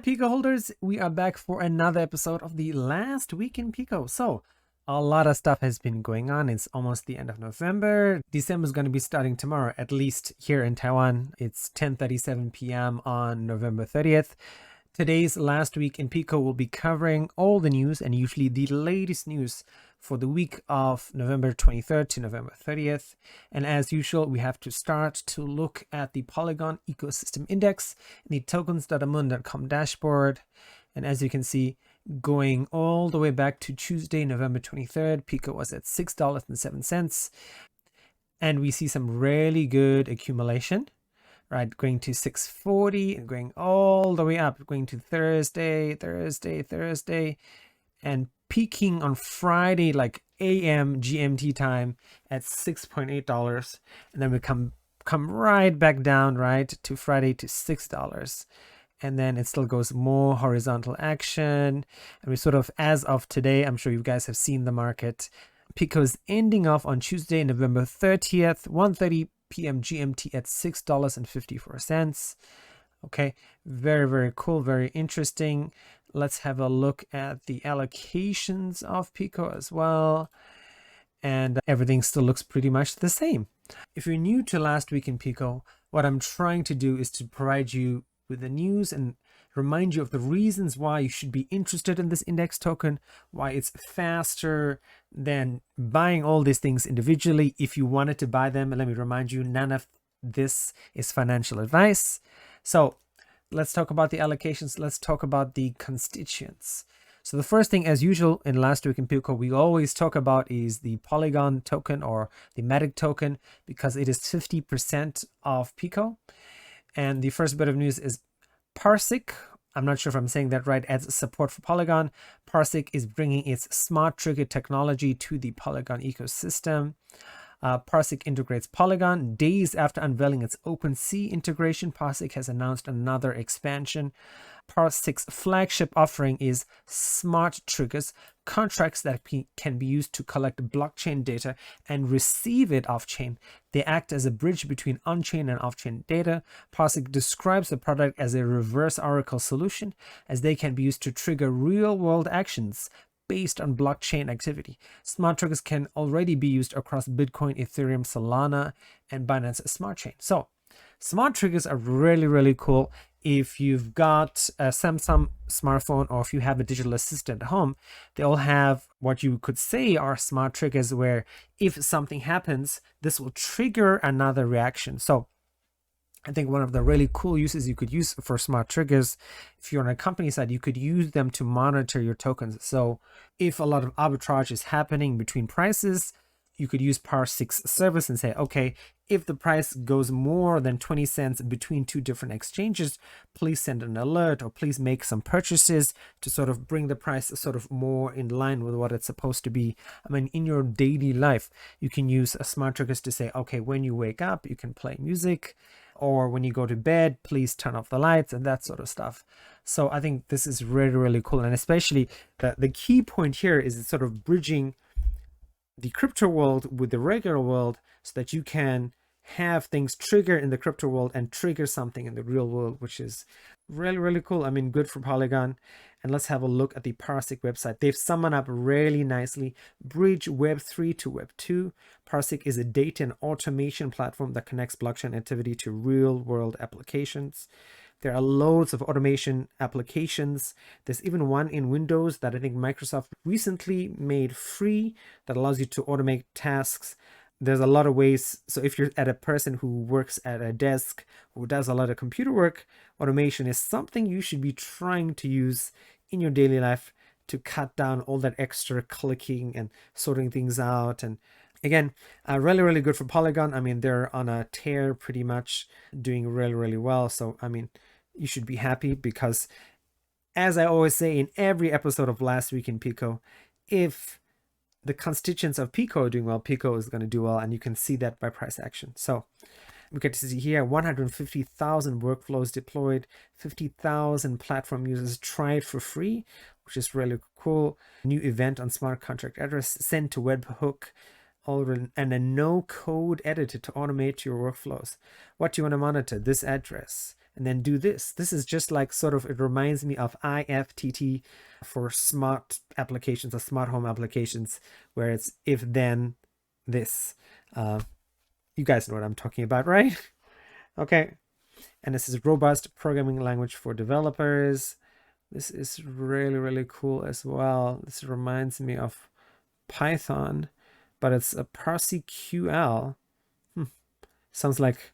PECO holders, we are back for another episode of the last week in PECO. So a lot of stuff has been going on. It's almost the end of November. December is going to be starting tomorrow, at least here in Taiwan. It's 10:37 p.m. on November 30th. Today's last week in PECO will be covering all the news and usually the latest news for the week of November 23rd to November 30th. And as usual, we have to start to look at the Polygon Ecosystem Index in the tokens.amun.com dashboard. And as you can see, going all the way back to Tuesday, November 23rd, PECO was at $6.07. And we see some really good accumulation, right? Going to 640 and going all the way up, going to Thursday, and peaking on Friday, like AM GMT time at $6.8. And then we come right back down, right, to Friday to $6. And then it still goes more horizontal action. And we sort of, as of today, I'm sure you guys have seen the market. PECO is ending off on Tuesday, November 30th, 1:30 p.m. GMT at $6.54. Okay, very, very cool, very interesting. Let's have a look at the allocations of PECO as well. And everything still looks pretty much the same. If you're new to last week in PECO, what I'm trying to do is to provide you with the news and remind you of the reasons why you should be interested in this index token, why it's faster than buying all these things individually. If you wanted to buy them, and let me remind you, none of this is financial advice. So let's talk about the allocations. Let's talk about the constituents. So the first thing, as usual, in last week in PECO, we always talk about is the Polygon token or the ℕ𝕝𝕝 token, because it is 50% of PECO. And the first bit of news is Parsiq. I'm not sure if I'm saying that right, adds support for Polygon. Parsiq is bringing its smart trigger technology to the Polygon ecosystem. Parsiq integrates Polygon. Days after unveiling its OpenSea integration, Parsiq has announced another expansion. Parsiq's flagship offering is smart triggers, contracts that can be used to collect blockchain data and receive it off-chain. They act as a bridge between on-chain and off-chain data. Parsiq describes the product as a reverse oracle solution, as they can be used to trigger real-world actions based on blockchain activity. Smart triggers can already be used across Bitcoin, Ethereum, Solana, and Binance Smart Chain. So smart triggers are really, really cool. If you've got a Samsung smartphone or if you have a digital assistant at home, they all have what you could say are smart triggers, where if something happens, this will trigger another reaction. So I think one of the really cool uses you could use for smart triggers, if you're on a company side, you could use them to monitor your tokens. So if a lot of arbitrage is happening between prices, you could use Parsiq's service and say, okay, if the price goes more than 20 cents between two different exchanges, please send an alert or please make some purchases to sort of bring the price sort of more in line with what it's supposed to be. I mean, in your daily life, you can use smart triggers to say, okay, when you wake up, you can play music, or when you go to bed, please turn off the lights and that sort of stuff. So I think this is really, really cool. And especially the key point here is it's sort of bridging the crypto world with the regular world so that you can have things trigger in the crypto world and trigger something in the real world, which is really, really cool. I mean, good for Polygon. And let's have a look at the Parsiq website. They've summed up really nicely. Bridge Web 3 to Web 2. Parsiq is a data and automation platform that connects blockchain activity to real world applications. There are loads of automation applications. There's even one in Windows that I think Microsoft recently made free that allows you to automate tasks. There's a lot of ways. So if you're at a person who works at a desk, who does a lot of computer work, automation is something you should be trying to use in your daily life to cut down all that extra clicking and sorting things out. And again, really, really good for Polygon. I mean, they're on a tear pretty much, doing really, really well. So, I mean, you should be happy because, as I always say in every episode of Last Week in PECO, if the constituents of PECO are doing well, PECO is going to do well, and you can see that by price action. So we get to see here 150,000 workflows deployed, 50,000 platform users tried for free, which is really cool. New event on smart contract address, send to webhook, and a no code editor to automate your workflows. What do you want to monitor? This address. and then do this. This is just like sort of, it reminds me of IFTT for smart applications or smart home applications, where it's if then this. You guys know what I'm talking about, right? Okay. And this is robust programming language for developers. This is really, really cool as well. This reminds me of Python, but it's a Parsiq. Sounds like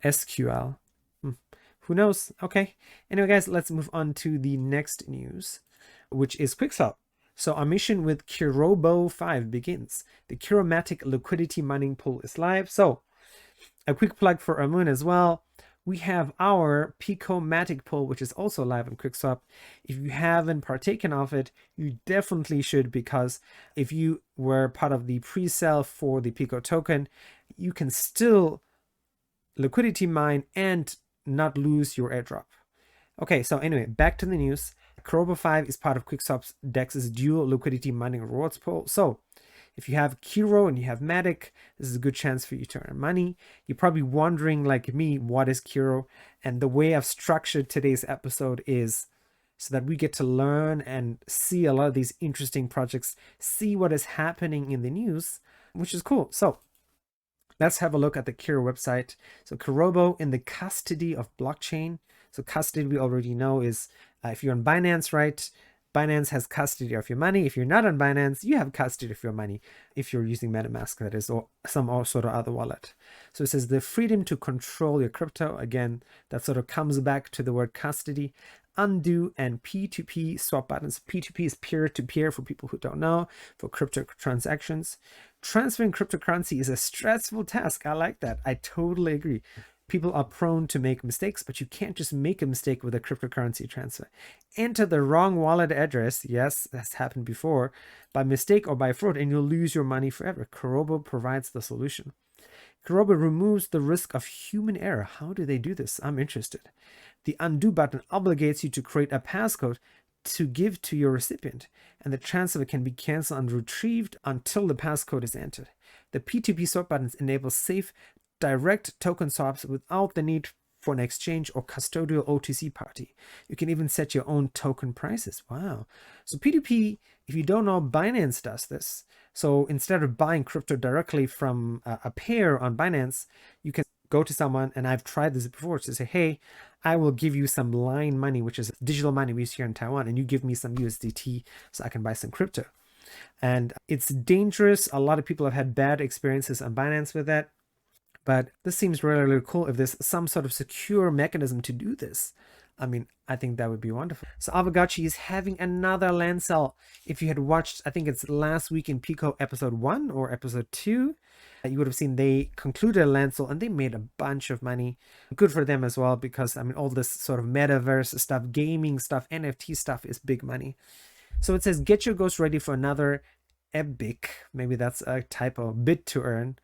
SQL. Who knows? Okay. Anyway, guys, let's move on to the next news, which is QuickSwap. So our mission with Kirobo 5 begins. The Kiromatic liquidity mining pool is live. So a quick plug for Amun as well. We have our PECO Matic pool, which is also live on QuickSwap. If you haven't partaken of it, you definitely should, because if you were part of the pre-sale for the PECO token, you can still liquidity mine and not lose your airdrop. Okay, so anyway, back to the news. Kirobo 5 is part of QuickSwap's DEX's dual liquidity mining rewards pool. So if you have Kiro and you have Matic, this is a good chance for you to earn money. You're probably wondering, like me, what is Kiro? And the way I've structured today's episode is so that we get to learn and see a lot of these interesting projects, see what is happening in the news, which is cool. So let's have a look at the Kiro website. So Kirobo in the custody of blockchain. So custody, we already know, is if you're on Binance, right? Binance has custody of your money. If you're not on Binance, you have custody of your money if you're using MetaMask, that is, or some sort of other wallet. So it says the freedom to control your crypto. Again, that sort of comes back to the word custody. Undo and P2P swap buttons. P2P is peer-to-peer for people who don't know, for crypto transactions. Transferring cryptocurrency is a stressful task. I like that. I totally agree. People are prone to make mistakes, but you can't just make a mistake with a cryptocurrency transfer. Enter the wrong wallet address, yes, that's happened before, by mistake or by fraud, and you'll lose your money forever. Kirobo provides the solution. Kirobo removes the risk of human error. How do they do this? I'm interested. The undo button obligates you to create a passcode to give to your recipient, and the transfer can be canceled and retrieved until the passcode is entered. The P2P swap buttons enable safe, direct token swaps without the need for an exchange or custodial OTC party. You can even set your own token prices. Wow. So P2P, if you don't know, Binance does this. So instead of buying crypto directly from a pair on Binance, you can go to someone, and I've tried this before, to say, hey, I will give you some line money, which is digital money we use here in Taiwan, and you give me some USDT so I can buy some crypto. And it's dangerous. A lot of people have had bad experiences on Binance with that. But this seems really, really cool. If there's some sort of secure mechanism to do this, I mean, I think that would be wonderful. So Aavegotchi is having another land sale. If you had watched, I think it's last week in PECO episode 1 or episode 2, you would have seen they concluded a land sale and they made a bunch of money. Good for them as well, because I mean, all this sort of metaverse stuff, gaming stuff, NFT stuff is big money. So it says, get your ghost ready for another epic, maybe that's a typo, bid to earn.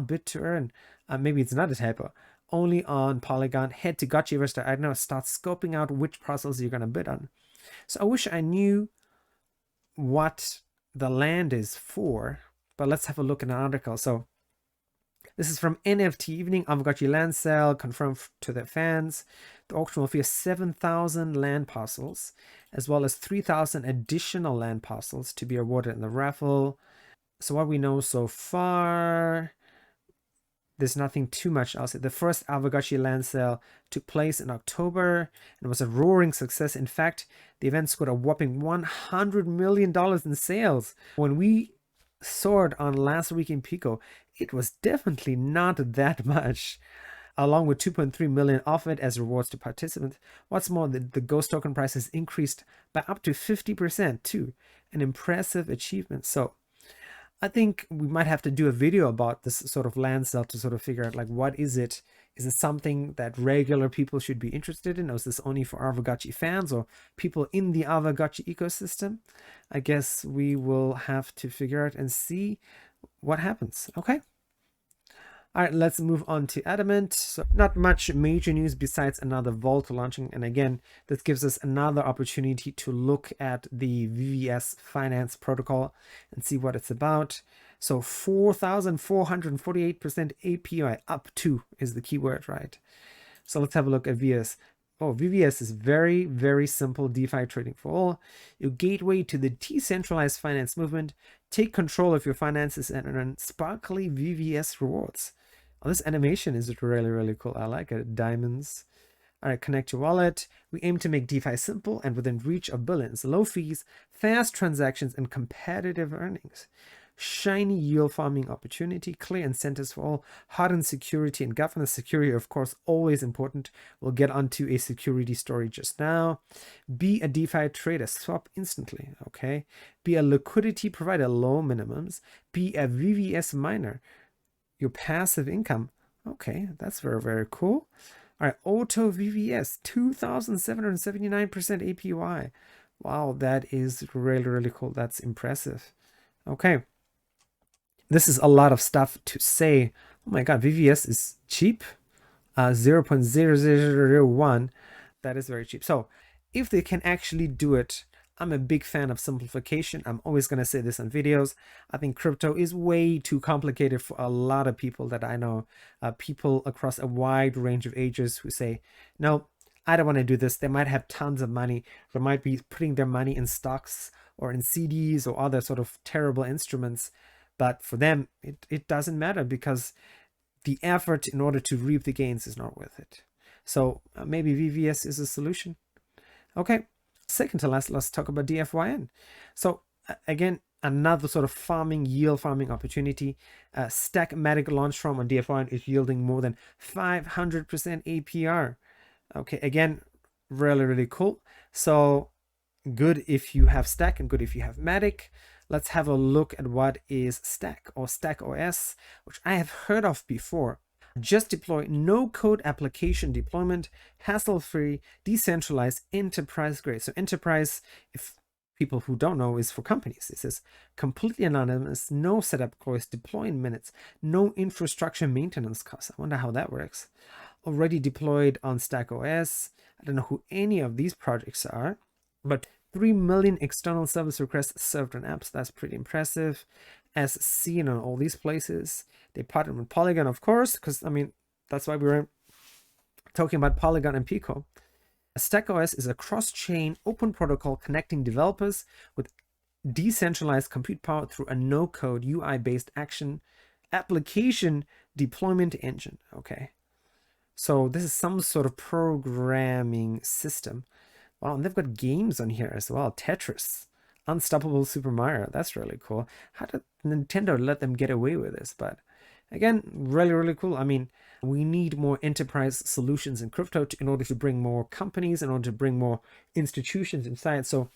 Bid to earn. Maybe it's not a typo. Only on Polygon. Head to 𝕽𝕉𝕄. I don't know. Start scoping out which parcels you're going to bid on. So I wish I knew what the land is for, but let's have a look at an article. So this is from NFT Evening. Aavegotchi land sale confirmed to their fans. The auction will feature 7,000 land parcels, as well as 3,000 additional land parcels to be awarded in the raffle. So what we know so far, there's nothing too much else. The first Aavegotchi land sale took place in October and was a roaring success. In fact, the event scored a whopping $100 million in sales. When we saw it on last week in PECO, it was definitely not that much, along with 2.3 million offered as rewards to participants. What's more, the ghost token price has increased by up to 50% too. An impressive achievement. So I think we might have to do a video about this sort of land sale to sort of figure out, like, what is it? Is it something that regular people should be interested in? Or is this only for Aavegotchi fans or people in the Aavegotchi ecosystem? I guess we will have to figure out and see what happens. Okay. All right, let's move on to Adamant. So not much major news besides another vault launching. And again, this gives us another opportunity to look at the VVS finance protocol and see what it's about. So 4,448% API, up to is the keyword, right? So let's have a look at VVS. Oh, VVS is very, very simple DeFi trading for all. Your gateway to the decentralized finance movement. Take control of your finances and earn sparkly VVS rewards. Oh, this animation is really, really cool. I like it. Diamonds. All right, connect your wallet. We aim to make DeFi simple and within reach of billions. Low fees, fast transactions, and competitive earnings. Shiny yield farming opportunity, clear incentives for all, hardened security and governance. Security, of course, always important. We'll get onto a security story just now. Be a DeFi trader, swap instantly, okay? Be a liquidity provider, low minimums. Be a VVS miner, your passive income. Okay, that's very, very cool. All right, Auto VVS, 2,779% APY. Wow, that is really, really cool. That's impressive. Okay. This is a lot of stuff to say. Oh my God, VVS is cheap. 0.0001. That is very cheap. So if they can actually do it, I'm a big fan of simplification. I'm always going to say this on videos. I think crypto is way too complicated for a lot of people that I know. People across a wide range of ages who say, no, I don't want to do this. They might have tons of money. They might be putting their money in stocks or in CDs or other sort of terrible instruments. But for them, it doesn't matter because the effort in order to reap the gains is not worth it. So maybe VVS is a solution. Okay. Second to last, let's talk about DFYN. So again, another sort of yield farming opportunity. StackMatic launch from on DFYN is yielding more than 500% APR. Okay, again, really, really cool. So good if you have Stack and good if you have Matic. Let's have a look at what is Stack or StackOS, which I have heard of before. Just deploy no-code application deployment, hassle-free, decentralized, enterprise grade. So enterprise, if people who don't know, is for companies. It says completely anonymous, no setup costs, deploy in minutes, no infrastructure maintenance costs. I wonder how that works. Already deployed on StackOS. I don't know who any of these projects are, but 3 million external service requests served on apps. That's pretty impressive, as seen on all these places. They partnered with Polygon, of course, because, I mean, that's why we were talking about Polygon and PECO. StackOS is a cross-chain open protocol connecting developers with decentralized compute power through a no-code UI-based application deployment engine. Okay. So this is some sort of programming system. Wow, and they've got games on here as well. Tetris, Unstoppable Super Mario. That's really cool. How did Nintendo let them get away with this? But again, really, really cool. I mean, we need more enterprise solutions in crypto in order to bring more companies, in order to bring more institutions inside. So,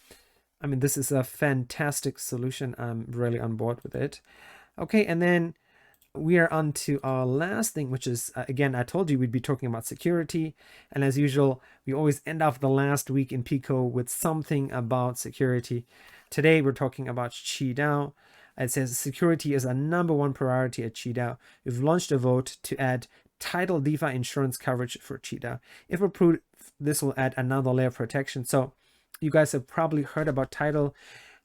I mean, this is a fantastic solution. I'm really on board with it. Okay, and then we are on to our last thing, which is, again, I told you we'd be talking about security. And as usual, we always end off the last week in PECO with something about security. Today, we're talking about 𝔽𝕠. It says security is a #1 priority at 𝔽𝕠. We've launched a vote to add Tidal DeFi insurance coverage for 𝔽𝕠. If approved, this will add another layer of protection. So you guys have probably heard about Tidal.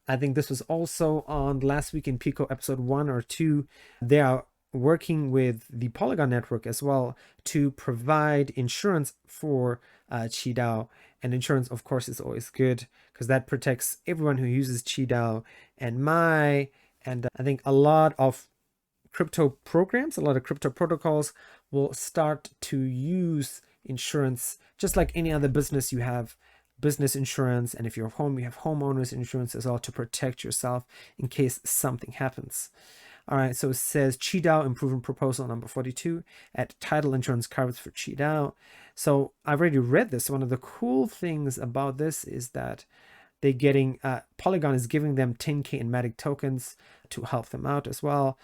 I think this was also on last week in PECO episode 1 or 2. They are working with the Polygon network as well to provide insurance for 𝔽𝕠. And insurance, of course, is always good because that protects everyone who uses 𝔽𝕠 and ℕ𝕖. And I think a lot of crypto programs, a lot of crypto protocols will start to use insurance just like any other business. You have business insurance, and if you're home, you have homeowners insurance as well to protect yourself in case something happens. All right, so it says 𝔽𝕠 improvement proposal number 42 at Tidal insurance coverage for 𝔽𝕠. So I've already read this. One of the cool things about this is that they're getting, Polygon is giving them 10K in Matic tokens to help them out as well.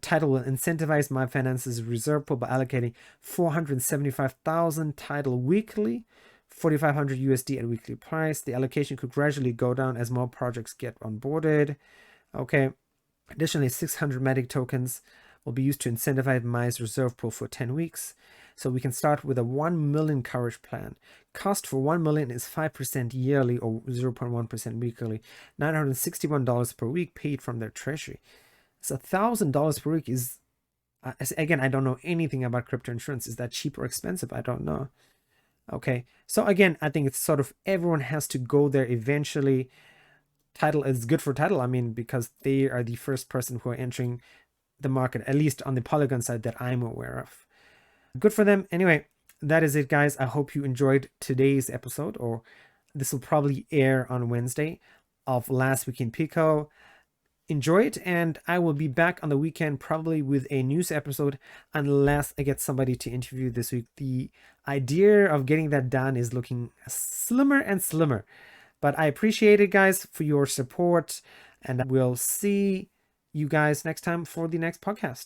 Tidal will incentivize My Finance's reserve pool by allocating 475,000 Tidal weekly, 4,500 USD at weekly price. The allocation could gradually go down as more projects get onboarded. Okay. Additionally, 600 Matic tokens will be used to incentivize Mai's reserve pool for 10 weeks. So we can start with a 1 million coverage plan. Cost for 1 million is 5% yearly or 0.1% weekly. $961 per week paid from their treasury. So $1,000 per week is Again, I don't know anything about crypto insurance. Is that cheap or expensive? I don't know. Okay, so again, I think it's sort of everyone has to go there eventually. Tidal is good for Tidal, I mean, because they are the first person who are entering the market, at least on the Polygon side that I'm aware of. Good for them. Anyway, that is it, guys. I hope you enjoyed today's episode, or this will probably air on Wednesday of Last Week in PECO. Enjoy it, and I will be back on the weekend probably with a news episode unless I get somebody to interview this week. The idea of getting that done is looking slimmer and slimmer, but I appreciate it, guys, for your support, and we'll see you guys next time for the next podcast.